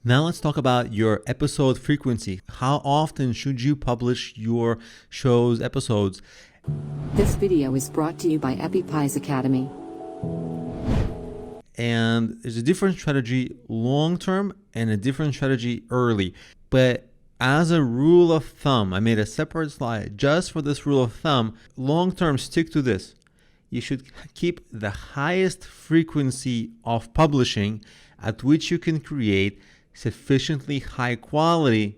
Now let's talk about your episode frequency. How often should you publish your show's episodes? This video is brought to you by EpiPies Academy. And there's a different strategy long term and a different strategy early. But as a rule of thumb, I made a separate slide just for this rule of thumb. Long term, stick to this. You should keep the highest frequency of publishing at which you can create sufficiently high quality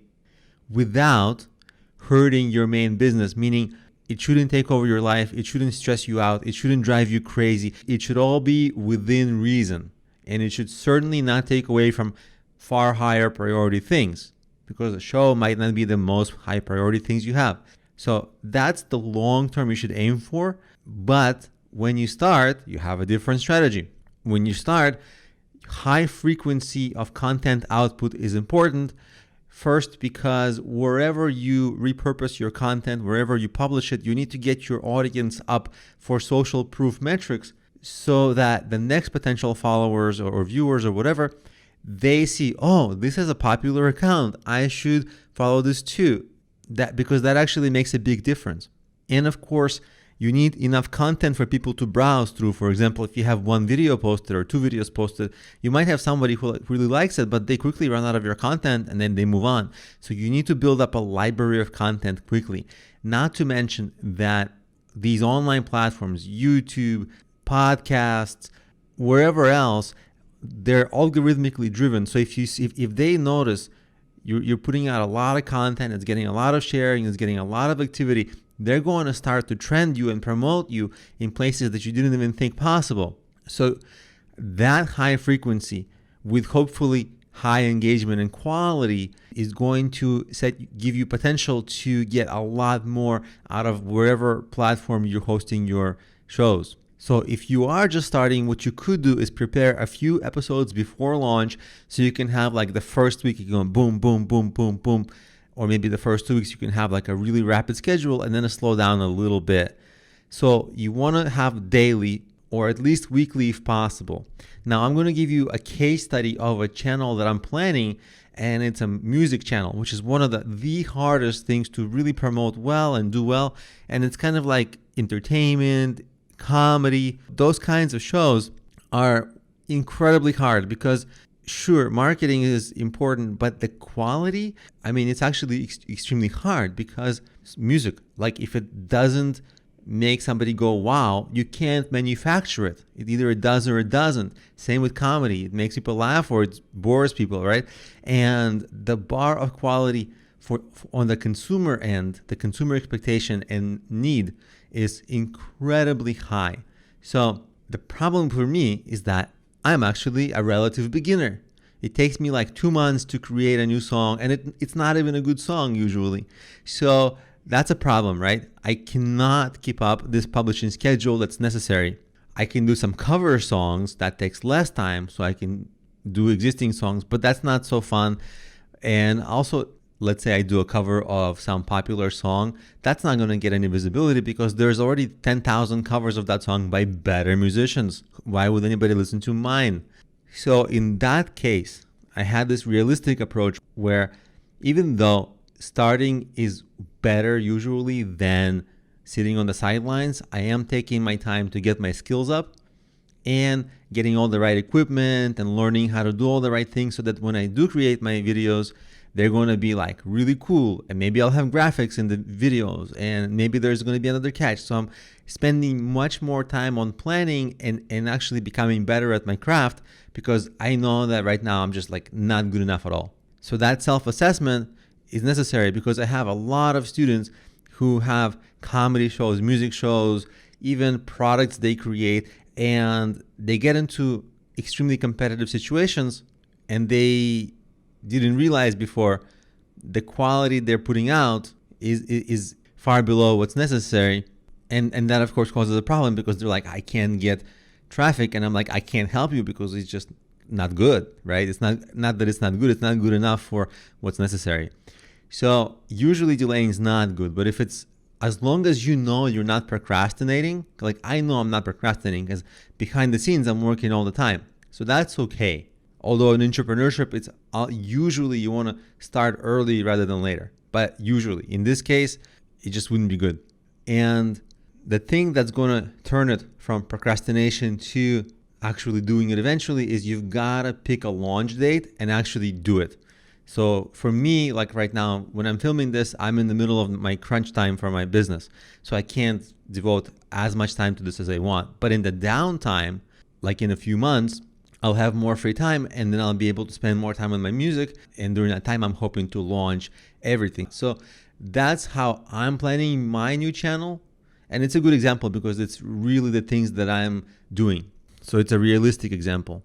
without hurting your main business, meaning it shouldn't take over your life, it shouldn't stress you out, it shouldn't drive you crazy. It should all be within reason, and it should certainly not take away from far higher priority things, because the show might not be the most high priority things you have. So that's the long term you should aim for. But when you start, you have a different strategy. When you start, high frequency of content output is important. First, because wherever you repurpose your content, wherever you publish it, you need to get your audience up for social proof metrics so that the next potential followers or viewers or whatever, they see, oh, this is a popular account, I should follow this too. Because that actually makes a big difference. And of course, you need enough content for people to browse through. For example, if you have one video posted or two videos posted, you might have somebody who really likes it, but they quickly run out of your content and then they move on. So you need to build up a library of content quickly. Not to mention that these online platforms, YouTube, podcasts, wherever else, they're algorithmically driven. So if they notice you're putting out a lot of content, it's getting a lot of sharing, it's getting a lot of activity, they're going to start to trend you and promote you in places that you didn't even think possible. So that high frequency with hopefully high engagement and quality is going to give you potential to get a lot more out of wherever platform you're hosting your shows. So if you are just starting, what you could do is prepare a few episodes before launch so you can have like the first week you're going boom, boom, boom, boom, boom. Or maybe the first 2 weeks you can have like a really rapid schedule and then a slow down a little bit. So you want to have daily or at least weekly if possible. Now I'm going to give you a case study of a channel that I'm planning, and it's a music channel, which is one of the hardest things to really promote well and do well. And it's kind of like entertainment, comedy, those kinds of shows are incredibly hard because sure, marketing is important, but the quality, it's actually extremely hard because music, like if it doesn't make somebody go, wow, you can't manufacture it. Either it does or it doesn't. Same with comedy. It makes people laugh or it bores people, right? And the bar of quality for on the consumer end, the consumer expectation and need is incredibly high. So the problem for me is that I'm actually a relative beginner. It takes me like 2 months to create a new song, and it's not even a good song usually. So that's a problem, right? I cannot keep up this publishing schedule that's necessary. I can do some cover songs, that takes less time, so I can do existing songs, but that's not so fun. And also, let's say I do a cover of some popular song, that's not going to get any visibility because there's already 10,000 covers of that song by better musicians. Why would anybody listen to mine? So in that case, I had this realistic approach where even though starting is better usually than sitting on the sidelines, I am taking my time to get my skills up and getting all the right equipment and learning how to do all the right things so that when I do create my videos, they're going to be like really cool, and maybe I'll have graphics in the videos, and maybe there's going to be another catch. So I'm spending much more time on planning and actually becoming better at my craft because I know that right now I'm just like not good enough at all. So that self-assessment is necessary because I have a lot of students who have comedy shows, music shows, even products they create, and they get into extremely competitive situations and they didn't realize before the quality they're putting out is far below what's necessary. And that of course causes a problem because they're like, I can't get traffic, and I'm like, I can't help you because it's just not good, right? It's not that it's not good, it's not good enough for what's necessary. So usually delaying is not good, but if it's, as long as you know you're not procrastinating, like I know I'm not procrastinating because behind the scenes I'm working all the time. So that's okay. Although in entrepreneurship, it's usually you want to start early rather than later. But usually, in this case, it just wouldn't be good. And the thing that's going to turn it from procrastination to actually doing it eventually is you've got to pick a launch date and actually do it. So for me, like right now, when I'm filming this, I'm in the middle of my crunch time for my business. So I can't devote as much time to this as I want. But in the downtime, like in a few months, I'll have more free time and then I'll be able to spend more time on my music. And during that time, I'm hoping to launch everything. So that's how I'm planning my new channel. And it's a good example because it's really the things that I'm doing. So it's a realistic example.